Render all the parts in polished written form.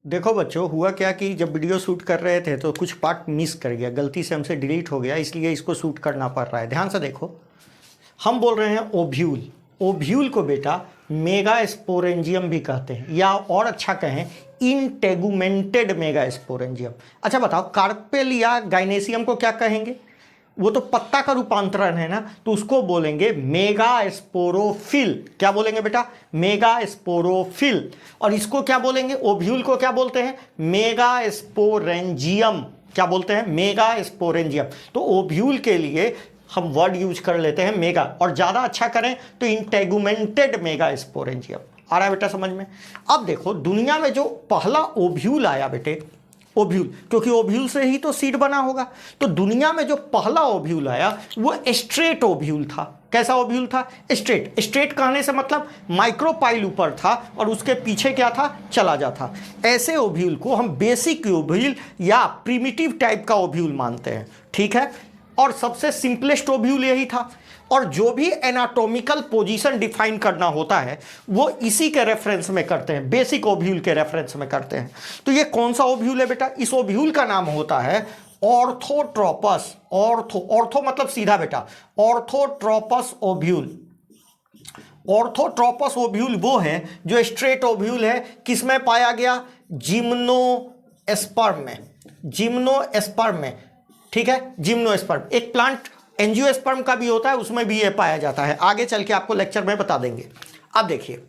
देखो बच्चों, हुआ क्या कि जब वीडियो शूट कर रहे थे तो कुछ पार्ट मिस कर गया, गलती से हमसे डिलीट हो गया, इसलिए इसको शूट करना पड़ रहा है। ध्यान से देखो, हम बोल रहे हैं ओव्यूल। ओव्यूल को बेटा मेगा स्पोरेंजियम भी कहते हैं, या और अच्छा कहें इंटेगुमेंटेड मेगा स्पोरेंजियम। अच्छा बताओ, कार्पेल या गाइनेसियम को क्या कहेंगे? वो तो पत्ता का रूपांतरण है ना, तो उसको बोलेंगे मेगा स्पोरोफिल। क्या बोलेंगे बेटा? Mega sporophyll. और इसको क्या बोलेंगे? ओव्यूल को क्या बोलते हैं? Mega sporangium. क्या बोलते हैं? Mega sporangium. तो ओव्यूल के लिए हम वर्ड यूज कर लेते हैं मेगा, और ज्यादा अच्छा करें तो इंटेगुमेंटेड मेगा स्पोरेंजियम। आ रहा है बेटा समझ में? अब देखो, दुनिया में जो पहला ओव्यूल आया बेटे, ओव्यूल, क्योंकि ओव्यूल से ही तो सीड बना होगा, तो दुनिया में जो पहला ओव्यूल आया वो स्ट्रेट ओव्यूल था। कैसा ओव्यूल था? स्ट्रेट। स्ट्रेट कहने से मतलब माइक्रोपाइल ऊपर था और उसके पीछे क्या था? चला जाता। ऐसे ओव्यूल को हम बेसिक ओव्यूल या प्रिमिटिव टाइप का ओव्यूल मानते हैं, ठीक है। और सबसे सिंपलेस्ट ओव्यूल यही था। और जो भी एनाटॉमिकल पोजीशन डिफाइन करना होता है वो इसी के रेफरेंस में करते हैं, बेसिक ओव्यूल के रेफरेंस में करते हैं। तो ये कौन सा ओव्यूल है बेटा? इस ओव्यूल का नाम होता है ऑर्थोट्रोपस। ऑर्थो मतलब सीधा बेटा, ऑर्थोट्रोपस ओव्यूल। ऑर्थोट्रोपस ओव्यूल वो है जो स्ट्रेट ओव्यूल है। किसमें पाया गया? जिम्नोस्पर्म में। जिम्नोस्पर्म में, ठीक है, जिम्नोस्पर्म। एक प्लांट एंजियोस्पर्म का भी होता है, उसमें भी ये पाया जाता है। आगे चल के आपको लेक्चर में बता देंगे। अब देखिए,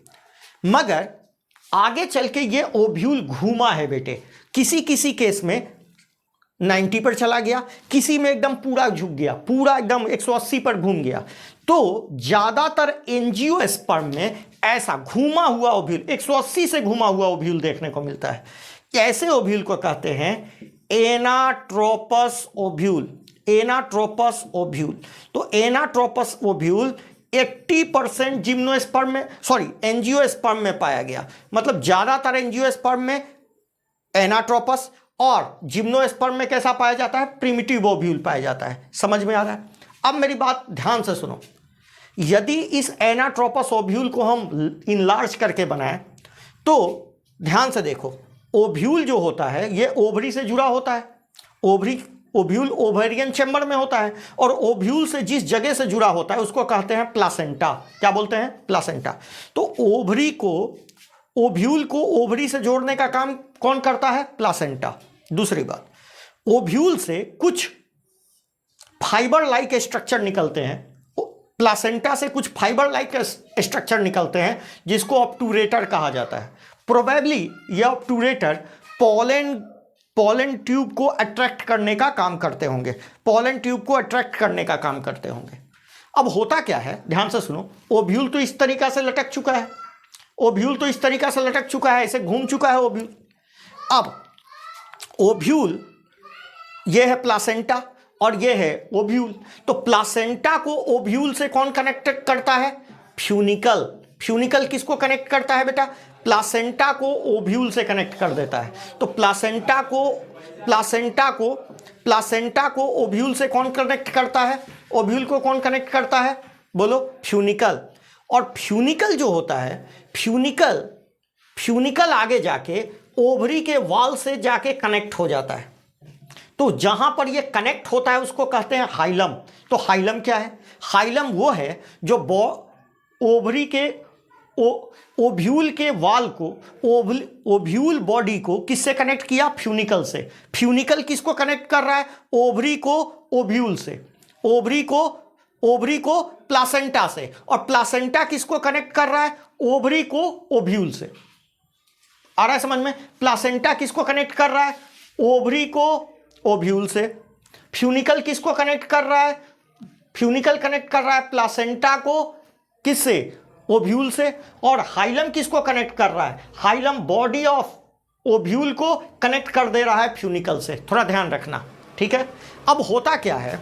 मगर आगे चल के ये ओव्यूल घूमा है बेटे। किसी किसी केस में 90 पर चला गया, किसी में एकदम पूरा झुक गया, पूरा एकदम 180 पर घूम गया। तो ज्यादातर एंजियोस्पर्म में ऐसा घूमा हुआ ओव्यूल, 180 से घूमा हुआ ओव्यूल देखने को मिलता है। ऐसे ओव्यूल को कहते हैं एनाट्रोपस ओव्यूल। Anatropous ovule. तो एनाट्रोपस ओव्यूल 80% जिम्नोस्पर्म में, सॉरी एंजियोस्पर्म में पाया गया। मतलब ज्यादातर एंजियोस्पर्म में एनाट्रोपस, और जिम्नोस्पर्म में कैसा पाया जाता है? प्रिमिटिव ओव्यूल पाया जाता है। समझ में आ रहा है? अब मेरी बात ध्यान से सुनो। यदि इस एनाट्रोपस ओव्यूल को हम इनलार्ज करके बनाएं तो ध्यान से देखो, ओव्यूल जो होता है ये ओवरी से जुड़ा होता है। ओव्यूल ओवेरियन चैम्बर में होता है, और ओव्यूल से जिस जगह से जुड़ा होता है उसको कहते हैं प्लासेंटा। क्या बोलते हैं? प्लासेंटा। तो ओवरी को, ओव्यूल को ओवरी से जोड़ने का काम कौन करता है? प्लासेंटा। दूसरी बात, ओव्यूल से कुछ फाइबर लाइक स्ट्रक्चर निकलते हैं। प्लासेंटा से कुछ फाइबर लाइक स्ट्रक्चर निकलते हैं जिसको ऑब्टूरेटर कहा जाता है। प्रोबेबली यह ऑब्टूरेटर पोलन ट्यूब को अट्रैक्ट करने का काम करते होंगे। पोलन ट्यूब को अट्रैक्ट करने का काम करते होंगे। अब होता क्या है, ध्यान से सुनो। ओव्यूल तो इस तरीका से लटक चुका है, ओव्यूल तो इस तरीका से लटक चुका है, ऐसे घूम चुका है ओव्यूल। अब ओव्यूल ये है प्लासेंटा और ये है ओव्यूल। तो प्लासेंटा को ओव्यूल से कौन कनेक्ट करता है? फ्यूनिकल। फ्यूनिकल किसको कनेक्ट करता है बेटा? प्लासेंटा को ओव्यूल से कनेक्ट कर देता है। तो प्लासेंटा को ओव्यूल से कौन कनेक्ट करता है? ओव्यूल को कौन कनेक्ट करता है? बोलो, फ्यूनिकल। और फ्यूनिकल जो होता है, फ्यूनिकल आगे जाके ओवरी के वॉल से जाके कनेक्ट हो जाता है। तो जहां पर ये कनेक्ट होता है उसको कहते हैं हाइलम। तो हाइलम क्या है? हाइलम वो है जो ओवरी के ओव्यूल के वॉल को, ओव्यूल बॉडी को किससे कनेक्ट किया? फ्यूनिकल से। फ्यूनिकल किसको कनेक्ट कर रहा है? ओवरी को ओव्यूल से, ओवरी को प्लासेंटा से, और प्लासेंटा किसको कनेक्ट कर रहा है? ओवरी को ओव्यूल से। आ रहा है समझ में? प्लासेंटा किसको कनेक्ट कर रहा है? ओवरी को ओव्यूल से। फ्यूनिकल किसको कनेक्ट कर रहा है? फ्यूनिकल कनेक्ट कर रहा है प्लासेंटा को किससे? ओव्यूल से। और हाइलम किसको कनेक्ट कर रहा है? हाइलम बॉडी ऑफ ओव्यूल को कनेक्ट कर दे रहा है फ्यूनिकल से। थोड़ा ध्यान रखना, ठीक है। अब होता क्या है,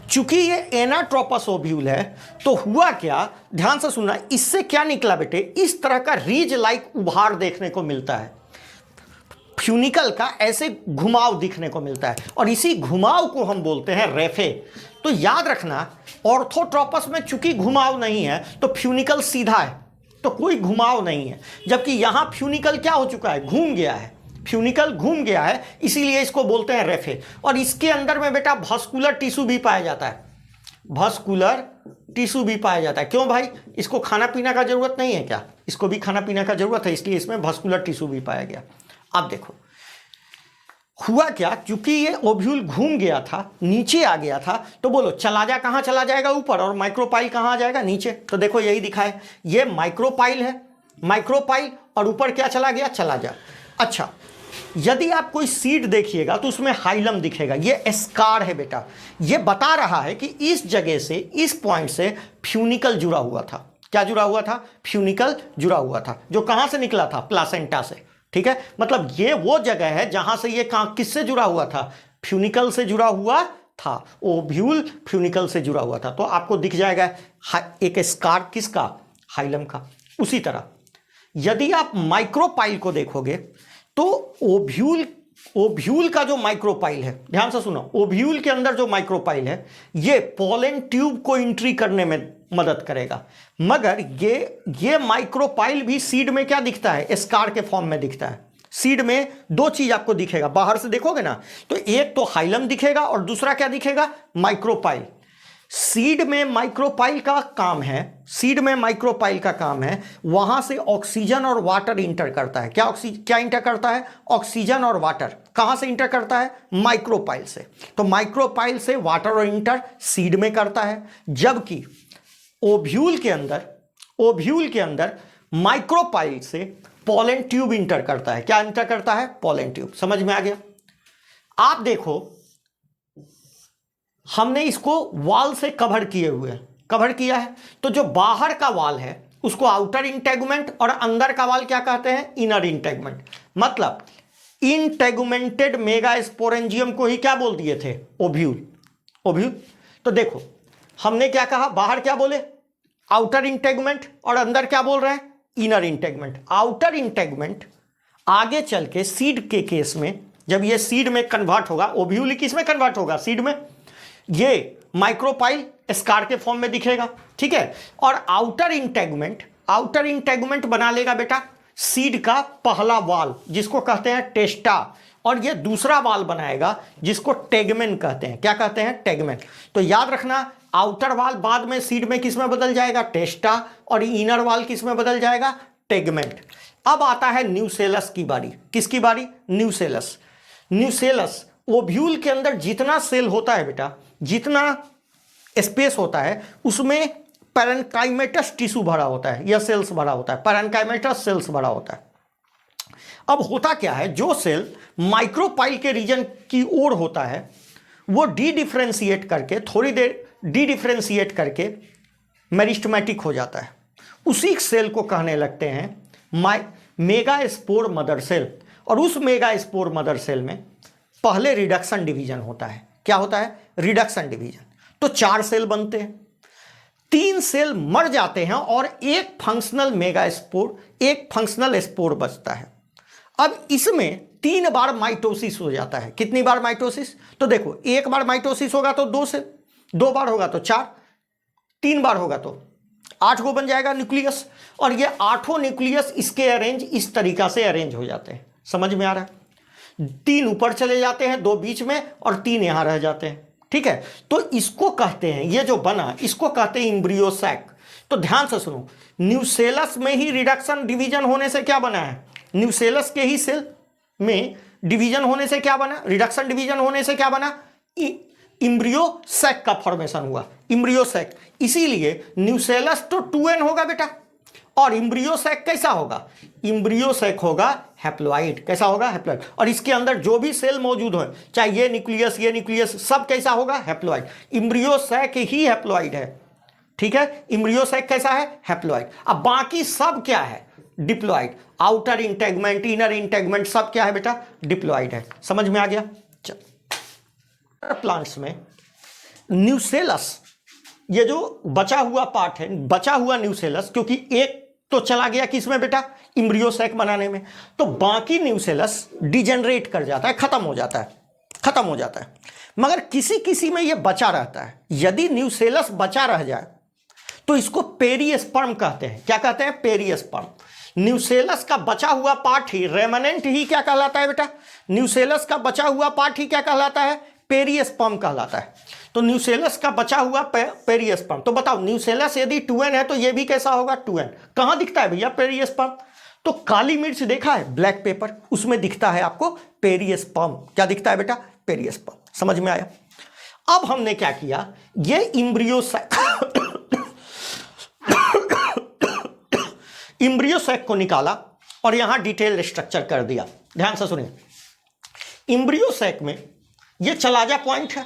चूंकि ये एनाट्रोपस ओव्यूल है तो हुआ क्या, ध्यान से सुनना, इससे क्या निकला बेटे? इस तरह का रीज लाइक उभार देखने को मिलता है। फ्यूनिकल का ऐसे घुमाव दिखने को मिलता है, और इसी घुमाव को हम बोलते हैं रेफे। तो याद रखना, ऑर्थोट्रोपस में चूंकि घुमाव नहीं है तो फ्यूनिकल सीधा है, तो कोई घुमाव नहीं है। जबकि यहां फ्यूनिकल क्या हो चुका है, घूम गया है, फ्यूनिकल घूम गया है, इसीलिए इसको बोलते हैं रेफे। और इसके अंदर में बेटा भस्कुलर टिश्यू भी पाया जाता है, भस्कुलर टिश्यू भी पाया जाता है। क्यों भाई, इसको खाना पीना का जरूरत नहीं है क्या, इसको भी खाना पीना का जरूरत है, इसलिए इसमें भस्कुलर टिश्यू भी पाया गया। अब देखो हुआ क्या, क्योंकि ये ओव्यूल घूम गया था, नीचे आ गया था, तो बोलो चला जा, कहां चला जाएगा, ऊपर, और माइक्रोपाइल कहां आ जाएगा, नीचे। तो देखो यही दिखा है, ये माइक्रोपाइल है, माइक्रोपाइल, और ऊपर क्या चला गया, चला जा। अच्छा, यदि आप कोई सीड देखिएगा तो उसमें हाइलम दिखेगा, ये एस्कार है बेटा, ये बता रहा है कि इस जगह से, इस पॉइंट से फ्यूनिकल जुड़ा हुआ था। क्या जुड़ा हुआ था, फ्यूनिकल जुड़ा हुआ था, जो कहां से निकला था, प्लासेंटा से। ठीक है, मतलब ये वो जगह है जहां से ये कहां, किससे जुड़ा हुआ था, फ्यूनिकल से जुड़ा हुआ था, ओव्यूल फ्यूनिकल से जुड़ा हुआ था। तो आपको दिख जाएगा एक स्कार किसका, हाइलम का। उसी तरह यदि आप माइक्रोपाइल को देखोगे तो ओव्यूल का जो माइक्रोपाइल है, ध्यान से सुनो, ओव्यूल के अंदर जो माइक्रोपाइल है ये पोलन ट्यूब को एंट्री करने में मदद करेगा। मगर ये माइक्रोपाइल भी सीड में क्या दिखता है, स्कार के फॉर्म में दिखता है। सीड में दो चीज आपको दिखेगा, बाहर से देखोगे ना तो एक तो हाइलम दिखेगा और दूसरा क्या दिखेगा, माइक्रोपाइल। सीड में माइक्रोपाइल का काम है, सीड में माइक्रोपाइल का काम है वहां से ऑक्सीजन और वाटर इंटर करता है। क्या इंटर करता है, ऑक्सीजन और वाटर। कहां से इंटर करता है, माइक्रोपाइल से। तो माइक्रोपाइल से वाटर और इंटर सीड में करता है, जबकि ओव्यूल के अंदर माइक्रोपाइल से पोलन ट्यूब इंटर करता है। क्या इंटर करता है, पोलन ट्यूब। समझ में आ गया। आप देखो हमने इसको वॉल से कवर किया है, तो जो बाहर का वॉल है उसको आउटर इंटेगुमेंट और अंदर का वॉल क्या कहते हैं, इनर इंटेगुमेंट। मतलब इंटेगुमेंटेड मेगास्पोरेंजियम को ही क्या बोल दिए थे, ओव्यूल। तो देखो हमने क्या कहा, बाहर क्या बोले, आउटर इंटेगुमेंट, और अंदर क्या बोल रहे हैं, इनर इंटेगुमेंट। आउटर इंटेगुमेंट आगे चल के सीड के केस में, जब ये सीड में कन्वर्ट होगा, ओव्यूल किस में कन्वर्ट होगा, सीड में, ये माइक्रोपाइल स्कार के फॉर्म में दिखेगा। ठीक है, और आउटर इंटेगुमेंट बना लेगा बेटा सीड का पहला वाल, जिसको कहते हैं टेस्टा, और ये दूसरा वाल बनाएगा जिसको टेगमेन कहते हैं। क्या कहते हैं, टेगमेन। तो याद रखना, आउटर वाल बाद में सीड में किस में बदल जाएगा, टेस्टा, और इनर वाल किस में बदल जाएगा, टेगमेंट। अब आता है न्यूसेलस की बारी। किसकी बारी, न्यूसेलस। ओव्यूल के अंदर जितना सेल होता है बेटा, जितना स्पेस होता है, उसमें पैरेन्काइमेटस टिश्यू भरा होता है या सेल्स भरा होता है, पैरेन्काइमेटस सेल्स भरा होता है। अब होता क्या है, जो सेल माइक्रोपाइल के रीजन की ओर होता है वो डी डिफरेंशिएट करके, थोड़ी देर डी डिफरेंशिएट करके मेरिस्टेमेटिक हो जाता है। उसी सेल को कहने लगते हैं मेगास्पोर मदर सेल। और उस मेगास्पोर मदर सेल में पहले रिडक्शन डिवीजन होता है। क्या होता है, रिडक्शन डिवीजन। तो 4 सेल बनते हैं, 3 सेल मर जाते हैं और एक फंक्शनल मेगास्पोर, एक फंक्शनल स्पोर बचता है। अब इसमें 3 बार माइटोसिस हो जाता है। कितनी बार माइटोसिस, तो देखो एक बार माइटोसिस होगा तो 2 सेल, 2 बार होगा तो 4, 3 बार होगा तो 8 को बन जाएगा न्यूक्लियस। और ये 8 न्यूक्लियस इसके अरेंज इस तरीका से अरेंज हो जाते हैं। समझ में आ रहा है, 3 ऊपर चले जाते हैं, 2 बीच में और 3 यहां रह जाते हैं। ठीक है, तो इसको कहते हैं, ये जो बना इसको कहते हैं एम्ब्रियो सैक। तो ध्यान से सुनो, न्यूसेलस में ही रिडक्शन डिवीजन होने से क्या बना है, न्यूसेलस के ही सेल में डिवीजन होने से क्या बना, रिडक्शन डिवीजन होने से क्या बना, एम्ब्रियो सैक का फॉर्मेशन हुआ, एम्ब्रियो सैक। इसीलिए न्यूसेलस तो 2n होगा बेटा, और एम्ब्रियो सैक कैसा होगा, एम्ब्रियो सैक होगा हैप्लॉइड। कैसा होगा, हैप्लॉइड। और इसके अंदर जो भी सेल मौजूद हो, चाहे ये न्यूक्लियस, सब कैसा होगा, हैप्लॉइड। एम्ब्रियो सैक ही हैप्लॉइड है। ठीक है, एम्ब्रियो सैक कैसा है, हैप्लॉइड। अब बाकी सब क्या है, diploid. Outer integument, inner integument सब क्या है बेटा, डिप्लॉइड है। समझ में आ गया। प्लांट्स में न्यूसेलस, ये जो बचा हुआ पार्ट है, बचा हुआ न्यूसेलस, क्योंकि एक तो चला गया किसमें बेटा, एम्ब्रियो सैक बनाने में, तो बाकी न्यूसेलस डिजेनरेट कर जाता है, खत्म हो जाता है। मगर किसी किसी में ये बचा रहता है। यदि न्यूसेलस बचा रह जाए तो इसको पेरिस्पर्म कहते हैं। क्या कहते हैं? पेरिस्पर्म। न्यूसेलस का बचा हुआ पार्ट ही, रेमनेंट ही क्या कहलाता है बेटा? न्यूसेलस का बचा हुआ पार्ट ही क्या कहलाता है? पेरिस्पर्म कहलाता है। तो न्यूसेलस का बचा हुआ पेरिस्पर्म। तो बताओ न्यूसेलस यदि 2n है तो ये भी कैसा होगा? 2n। कहां दिखता है भैया पेरिस्पर्म? तो काली मिर्च देखा है, ब्लैक पेपर, उसमें दिखता है आपको पेरिस्पर्म। क्या दिखता है बेटा? पेरिस्पर्म। समझ में आया? अब हमने क्या किया, ये इम्ब्रियो इम्ब्रियोसैक को निकाला और यहां डिटेल स्ट्रक्चर कर दिया। ध्यान से सुनिए, इम्ब्रियोसैक में ये चलाजा पॉइंट है,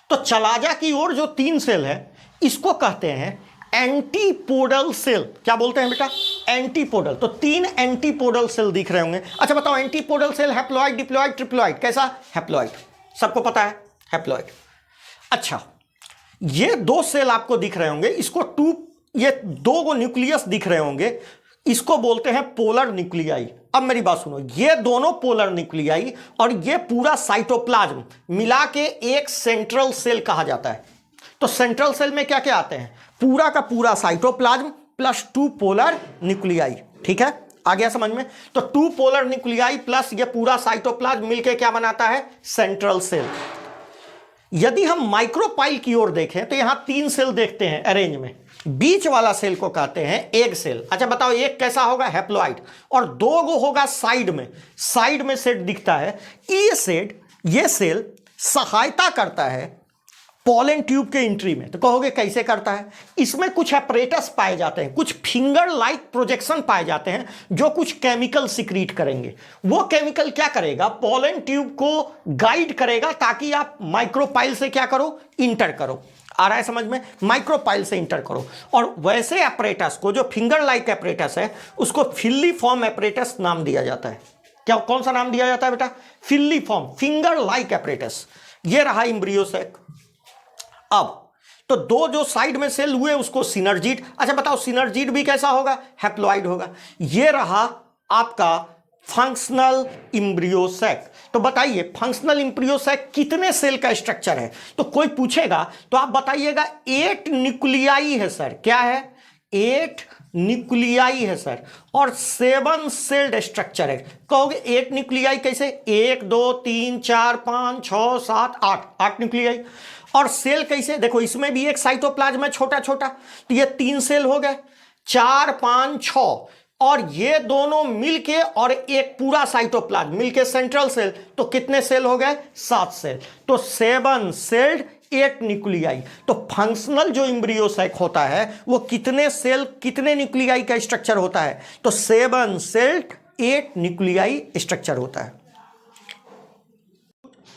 तो चलाजा की ओर जो 3 सेल है इसको कहते हैं एंटीपोडल सेल। क्या बोलते हैं बेटा? एंटीपोडल। तो 3 एंटीपोडल सेल दिख रहे होंगे। अच्छा बताओ, antipodal cell haploid, diploid, triploid? कैसा? हैप्लॉइड। सबको पता है हैप्लॉइड। अच्छा, ये 2 सेल आपको दिख रहे होंगे, इसको ये 2 को न्यूक्लियस दिख रहे होंगे, इसको बोलते हैं पोलर न्यूक्लियाई। अब मेरी बात सुनो, ये दोनों पोलर न्यूक्लियाई और ये पूरा साइटोप्लाज्म मिला के एक सेंट्रल सेल कहा जाता है। तो सेंट्रल सेल में क्या क्या आते हैं? पूरा का पूरा साइटोप्लाज्म प्लस 2 पोलर न्यूक्लियाई। ठीक है, आ गया समझ में? तो 2 पोलर न्यूक्लियाई प्लस ये पूरा साइटोप्लाज्म मिलके क्या बनाता है? Central cell. यदि हम माइक्रोपाइल की ओर देखें तो यहां 3 सेल देखते हैं अरेंज में। बीच वाला सेल को कहते हैं एग सेल। अच्छा बताओ, एक कैसा होगा? हैप्लॉइड। और 2 गो होगा साइड में, साइड में सेट दिखता है। ये सेल सहायता करता है पॉलन ट्यूब के एंट्री में। तो कहोगे कैसे करता है? इसमें कुछ apparatus पाए जाते हैं, कुछ फिंगर लाइक प्रोजेक्शन पाए जाते हैं जो कुछ केमिकल सिक्रीट करेंगे। वो केमिकल क्या करेगा? पॉलन ट्यूब को गाइड करेगा ताकि आप माइक्रोपाइल से क्या करो? इंटर करो। आ रहा है समझ में? माइक्रोपाइल से इंटर करो। और वैसे apparatus को, जो फिंगर लाइक apparatus है, उसको फिल्लीफॉर्म apparatus नाम दिया जाता है। क्या, कौन सा नाम दिया जाता है बेटा? फिल्लीफॉर्म, फिंगर लाइक apparatus। ये रहा इम्ब्रियोसैक। अब तो 2 जो साइड में सेल हुए उसको सिनर्जिड। अच्छा बताओ, सिनर्जिड भी कैसा होगा? हैप्लॉइड होगा। ये रहा आपका फंक्शनल इम्ब्रियोसैक। तो बताइए, फंक्शनल इम्ब्रियोसैक कितने सेल का स्ट्रक्चर है? तो कोई पूछेगा तो आप बताइएगा 8 न्यूक्लियाई है सर। क्या है? 8 न्यूक्लियाई है सर, और 7 सेल्ड स्ट्रक्चर है। कहोगे 8 न्यूक्लियाई कैसे? 1 2 3 4 5 6 7 8 न्यूक्लियाई। और सेल कैसे? देखो, इसमें भी एक साइटोप्लाज्म है छोटा छोटा, तो ये 3 सेल हो गए, 4 5 6, और ये दोनों मिलके और एक पूरा साइटोप्लाज्म मिलके सेंट्रल सेल, तो कितने सेल हो गए? 7 सेल। तो 7 सेल्ड 8 न्यूक्लियाई। तो फंक्शनल जो इम्ब्रियोसैक होता है वो कितने सेल, कितने न्यूक्लियाई का स्ट्रक्चर होता है? तो 7 सेल्ड 8 न्यूक्लियाई स्ट्रक्चर होता है।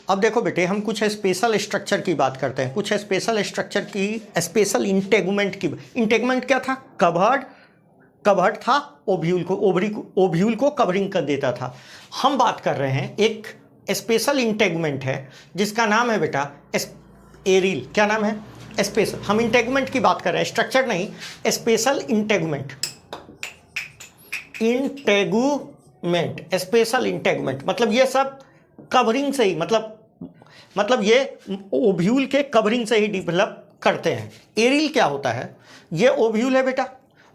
अब देखो बेटे, हम कुछ स्पेशल स्ट्रक्चर की बात करते हैं, कुछ स्पेशल स्ट्रक्चर की, स्पेशल इंटेगुमेंट की। इंटेगुमेंट क्या था? कवर्ड था ओव्यूल को, ओव्यूल को कवरिंग कर देता था। हम बात कर रहे हैं एक स्पेशल इंटेगुमेंट है जिसका नाम है बेटा एरिल। क्या नाम है? स्पेशल। हम इंटेगुमेंट की बात कर रहे हैं, स्ट्रक्चर नहीं, स्पेशल इंटेगुमेंट। स्पेशल इंटेगुमेंट मतलब ये सब कवरिंग से ही, मतलब ये ओव्यूल के कवरिंग से ही डेवलप करते हैं। एरिल क्या होता है? ये ओव्यूल है बेटा।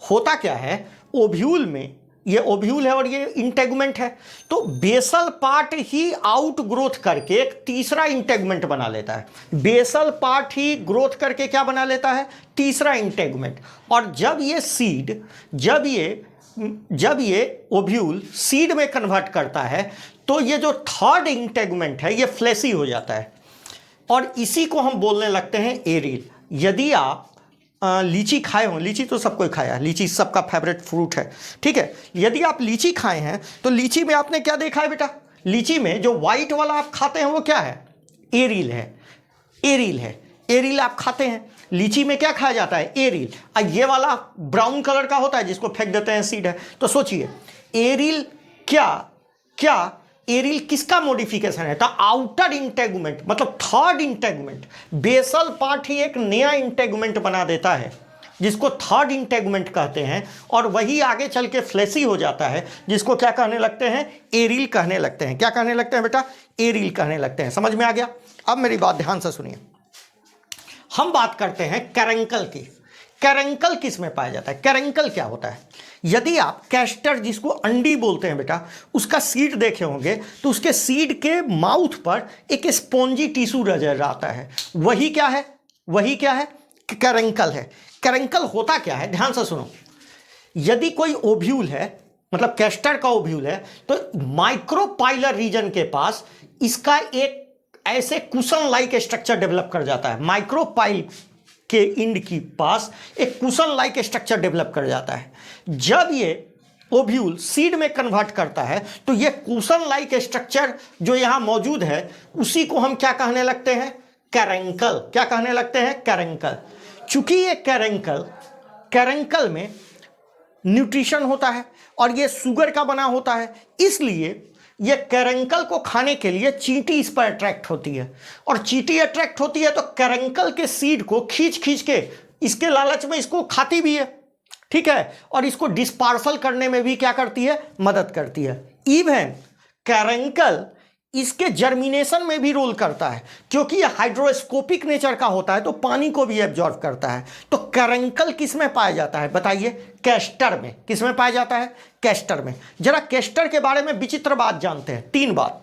होता क्या है ओव्यूल में? ये ओव्यूल है और ये इंटेगुमेंट है, तो बेसल पार्ट ही आउट ग्रोथ करके एक तीसरा इंटेगुमेंट बना लेता है। बेसल पार्ट ही ग्रोथ करके क्या बना लेता है? तीसरा इंटेगुमेंट। और जब ये ओव्यूल सीड में कन्वर्ट करता है तो ये जो थर्ड इंटेगुमेंट है ये फ्लैशी हो जाता है, और इसी को हम बोलने लगते हैं एरिल। यदि आप लीची खाए हो, लीची तो सबको खाया है, लीची सबका फेवरेट फ्रूट है, ठीक है। यदि आप लीची खाए हैं तो लीची में आपने क्या देखा है बेटा? लीची में जो व्हाइट वाला आप खाते हैं वो क्या है? एरिल है। एरिल आप खाते हैं। लीची में क्या खाया जाता है? एरिल। ये वाला ब्राउन कलर का होता है जिसको फेंक देते हैं, सीड है। तो सोचिए एरिल क्या एरिल किसका मॉडिफिकेशन है? तो आउटर इंटेगुमेंट, मतलब थर्ड इंटेगुमेंट। बेसल पार्ट ही एक नया इंटेगुमेंट बना देता है जिसको थर्ड इंटेगुमेंट कहते हैं, और वही आगे चल के फ्लैशी हो जाता है जिसको क्या कहने लगते हैं? एरिल कहने लगते हैं। क्या कहने लगते हैं बेटा? एरिल कहने लगते हैं। समझ में आ गया? अब मेरी बात ध्यान से सुनिए। हम बात करते हैं कैरेंकल की। कैरेंकल किस में पाया जाता है? कैरेंकल क्या होता है? यदि आप कैस्टर, जिसको अंडी बोलते हैं बेटा, उसका सीड देखे होंगे तो उसके सीड के माउथ पर एक स्पॉन्जी टिश्यू नजर आता है। वही क्या है? वही क्या है? कैरेंकल है। कैरेंकल होता क्या है? ध्यान से सुनो। यदि कोई ओव्यूल है, मतलब कैस्टर का ओव्यूल है, तो माइक्रोपाइलर रीजन के पास इसका एक ऐसे कुशन लाइक स्ट्रक्चर डेवलप कर जाता है। माइक्रोपाइल के इंड की पास एक कुशन लाइक स्ट्रक्चर डेवलप कर जाता है। जब ये ओव्यूल सीड में कन्वर्ट करता है तो ये कुशन लाइक स्ट्रक्चर जो यहां मौजूद है उसी को हम क्या कहने लगते हैं? कैरेंकल। क्या कहने लगते हैं? कैरेंकल। चूंकि ये कैरेंकल में न्यूट्रिशन होता है और ये शुगर का बना होता है, इसलिए ये कैरेंकल को खाने के लिए चींटी इस पर अट्रैक्ट होती है, और चींटी अट्रैक्ट होती है तो कैरेंकल के सीड को खींच खींच के इसके लालच में इसको खाती भी है, ठीक है, और इसको डिस्पार्सल करने में भी क्या करती है? मदद करती है। इवन कैरेंकल इसके जर्मिनेशन में भी रोल करता है, क्योंकि ये हाइड्रोस्कोपिक नेचर का होता है तो पानी को भी एब्जॉर्ब करता है। तो कैरेंकल किस में पाया जाता है बताइए? कैस्टर में। किस में पाया जाता है? कैस्टर में। जरा कैस्टर के बारे में विचित्र बात जानते हैं, 3 बात।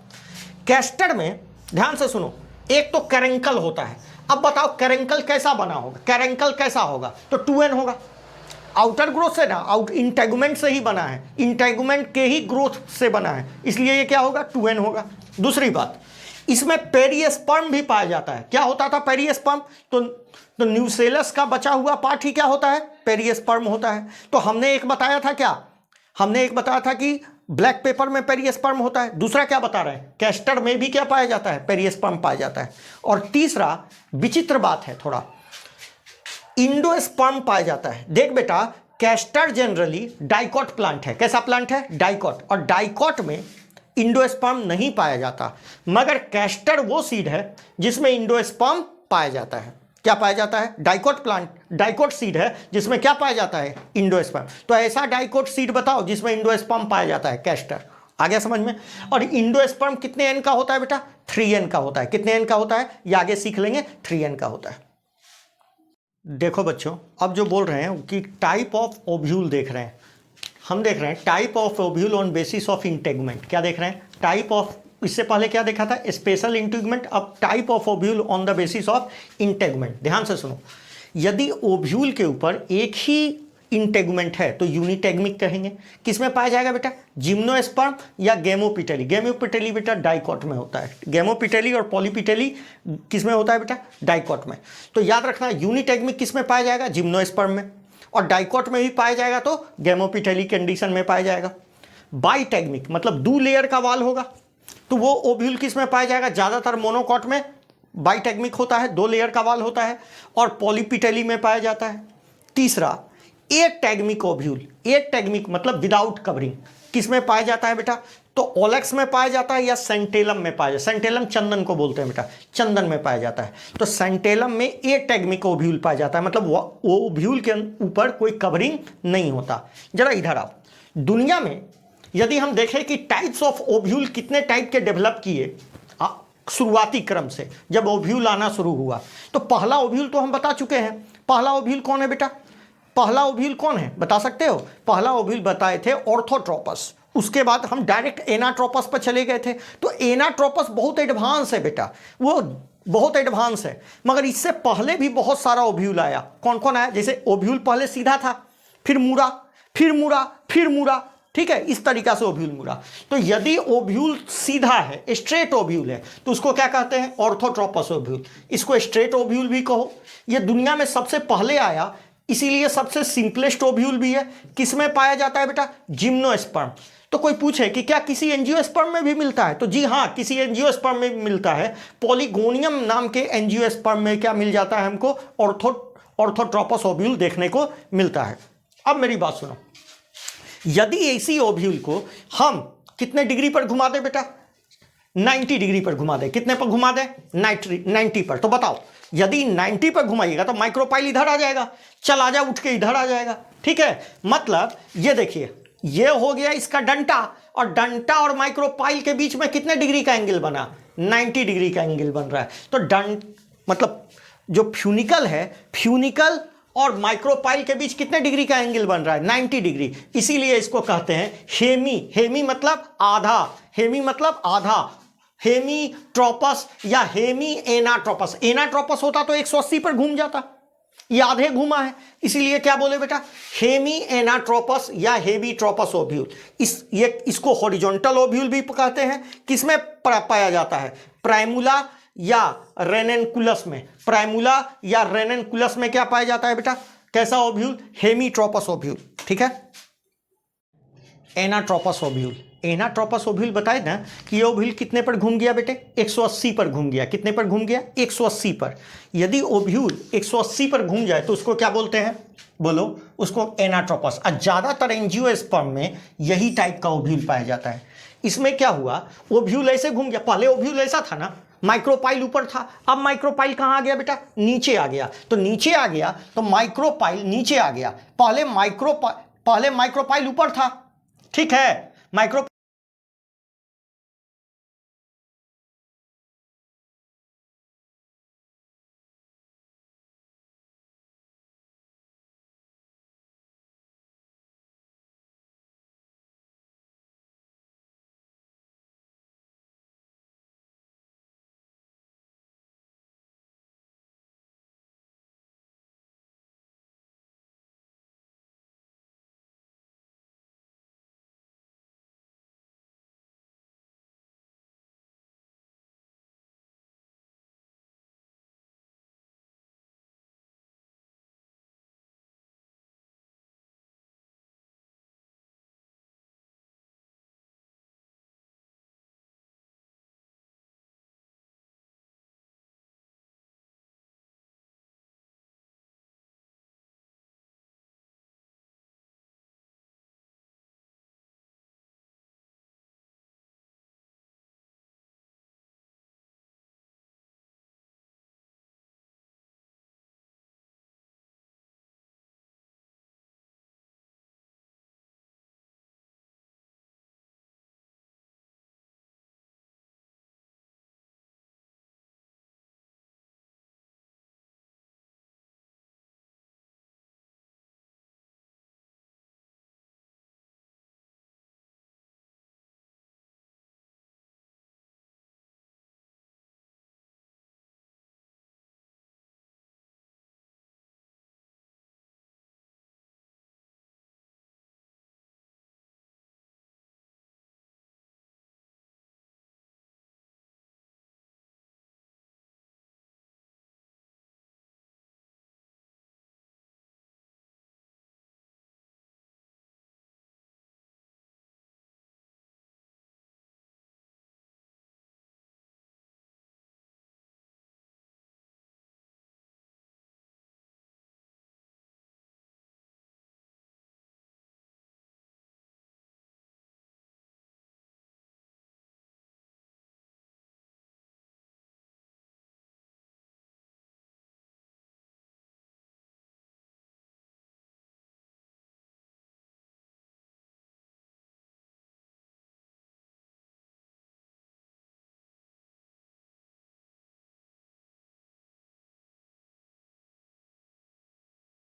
कैस्टर में ध्यान से सुनो, एक तो कैरेंकल होता है। अब बताओ कैरेंकल कैसा बना होगा? कैरेंकल कैसा होगा? तो 2n होगा। आउटर ग्रोथ से ना, आउट इंटेगुमेंट से ही बना है, इंटेगुमेंट के ही ग्रोथ से बना है, इसलिए ये क्या होगा? 2n होगा। दूसरी बात, इसमें पेरिस्पर्म भी पाया जाता है। क्या होता था पेरिस्पर्म? तो न्यूसेलस का बचा हुआ पार्ट ही क्या होता है? पेरिस्पर्म होता है। तो हमने एक बताया था क्या? हमने एक बताया था कि ब्लैक पेपर में पेरिस्पर्म होता है। दूसरा क्या बता रहे हैं? कैस्टर में भी क्या पाया जाता है? पेरिस्पर्म पाया जाता है। और तीसरा विचित्र बात है थोड़ा, इंडोस्पर्म पाया जाता है। देख बेटा, कैस्टर जनरली डाइकॉट प्लांट है। कैसा प्लांट है? डाइकॉट। और डाइकॉट में इंडोस्पर्म नहीं पाया जाता, मगर कैस्टर वो सीड है जिसमें इंडोस्पर्म पाया जाता है। क्या पाया जाता है? डाइकॉट प्लांट, डाइकॉट सीड है जिसमें क्या पाया जाता है? इंडोस्पर्म। तो ऐसा डाइकॉट सीड बताओ जिसमें इंडोस्पर्म पाया जाता है, कैस्टर। आ गया समझ में? और इंडोस्पर्म कितने एन का होता है बेटा? 3n का होता है। कितने एन का होता है? ये आगे सीख लेंगे। 3n का होता है। देखो बच्चों, अब जो बोल रहे हैं कि टाइप ऑफ ओव्यूल देख रहे हैं, हम देख रहे हैं type of ovule on basis of integument. क्या देख रहे हैं? टाइप ऑफ, इससे पहले क्या देखा था? Special integument. अब type of ovule on the basis of integument. ध्यान से सुनो, यदि ओव्यूल के ऊपर एक ही इंटेगुमेंट है तो यूनिटेगमिक कहेंगे। किसमें पाया जाएगा बेटा? जिम्नोस्पर्म या गेमोपिटेली। गेमोपिटेली बेटा डाइकॉट में होता है। गेमोपिटेली और पॉलीपिटेली किसमें होता है बेटा? डाइकॉट में। तो याद रखना, यूनिटेगमिक किसमें पाया जाएगा? जिम्नोस्पर्म में। और डाइकॉट में भी पाया जाएगा तो गेमोपिटेली कंडीशन में पाया जाएगा। बाइटेगमिक मतलब 2 लेयर का वाल होगा, तो वो ओव्यूल किस में पाया जाएगा? ज्यादातर मोनोकॉट में बाइटेगमिक होता है, 2 लेयर का वाल होता है, और पॉलीपिटेली में पाया जाता है। तीसरा, एक टैगमिक ओव्यूल। एक टैगमिक मतलब विदाउट कवरिंग, किस में पाया जाता है बेटा? तो ओलेक्स में पाया जाता है या सेंटेलम में पाया जाता है। सेंटेलम चंदन को बोलते हैं बेटा, चंदन में पाया जाता है। तो सेंटेलम में एक टैगमिक ओव्यूल पाया जाता है, मतलब वो ओव्यूल के ऊपर कोई कवरिंग नहीं होता। जरा इधर आओ, दुनिया में यदि हम देखें कि टाइप्स ऑफ ओव्यूल कितने टाइप के डेवलप किए शुरुआती क्रम से, जब ओव्यूल आना शुरू हुआ, तो पहला ओव्यूल तो हम बता चुके हैं। पहला ओव्यूल कौन है बेटा? पहला ओव्यूल कौन है बता सकते हो? पहला ओव्यूल बताए थे ऑर्थोट्रोपस। उसके बाद हम डायरेक्ट एनाट्रोपस पर चले गए थे। तो एनाट्रोपस बहुत एडवांस है बेटा, वो बहुत एडवांस है, मगर इससे पहले भी बहुत सारा ओव्यूल आया। कौन कौन आया? जैसे ओव्यूल पहले सीधा था, फिर मुड़ा, फिर मुड़ा, फिर मुड़ा, ठीक है, इस तरीका से ओव्यूल मुड़ा। तो यदि ओव्यूल सीधा है, स्ट्रेट ओव्यूल है, तो उसको क्या कहते हैं? Orthotropous ovule. इसको स्ट्रेट ओव्यूल भी कहो। यह दुनिया में सबसे पहले आया, इसीलिए सबसे सिंपलेस्ट ओव्यूल भी है। किसमें पाया जाता है बेटा? जिम्नोस्पर्म। तो कोई पूछे कि क्या किसी एंजियोस्पर्म में भी मिलता है? तो जी हाँ, किसी एंजियोस्पर्म में भी मिलता है। पॉलीगोनियम नाम के एंजियोस्पर्म में क्या मिल जाता है हमको? ऑर्थोट्रोपस ओव्यूल देखने को मिलता है। अब मेरी बात सुनो, यदि इसी ओव्यूल को हम कितने डिग्री पर घुमा दे बेटा? 90 डिग्री पर घुमा दे। कितने पर घुमा दे? 90 पर। तो बताओ, यदि 90 पर घुमाइएगा तो माइक्रोपाइल इधर आ जाएगा, चल आजा उठ के इधर आ जाएगा, ठीक है। मतलब ये देखिए, ये हो गया इसका डंटा, और डंटा और माइक्रोपाइल के बीच में कितने डिग्री का एंगल बना? 90 डिग्री का एंगल बन रहा है। तो मतलब जो फ्यूनिकल है, फ्यूनिकल और माइक्रोपाइल के बीच कितने डिग्री का एंगल बन रहा है? 90 डिग्री। इसीलिए इसको कहते हैं हेमी। हेमी मतलब आधा, हेमी मतलब आधा। हेमीट्रोपस या हेमी एनाट्रोपस। एनाट्रोपस होता तो 180 पर घूम जाता, ये आधे घूमा है, इसीलिए क्या बोले बेटा? हेमी एनाट्रोपस या हेमीट्रोपस ओव्यूल। इसको हॉरिजॉन्टल ओव्यूल भी कहते हैं। किसमें पाया जाता है? प्राइमुला या रेनेनकुलस में। प्राइमुला या रेनेनकुलस में क्या पाया जाता है बेटा? कैसा ओव्यूल? हेमीट्रोपस ओव्यूल। ठीक है। Anatropous ovule. एनाट्रोपस ओव्यूल बताए ना कि ये ओव्यूल कितने पर घूम गया बेटे? 180 पर घूम गया। कितने पर घूम गया? 180 पर। यदि ओव्यूल 180 पर घूम जाए तो उसको क्या बोलते हैं? बोलो। उसको एनाट्रोपस। और ज्यादातर एंजियोस्पर्म में यही टाइप का ओव्यूल पाया जाता है। इसमें क्या हुआ? ओव्यूल ऐसे घूम गया। पहले ओव्यूल ऐसा था ना, माइक्रोपाइल ऊपर था, अब माइक्रोपाइल कहां आ गया बेटा? नीचे आ गया। तो नीचे आ गया तो माइक्रोपाइल नीचे आ गया। पहले माइक्रोपाइल ऊपर था, ठीक है। माइक्रो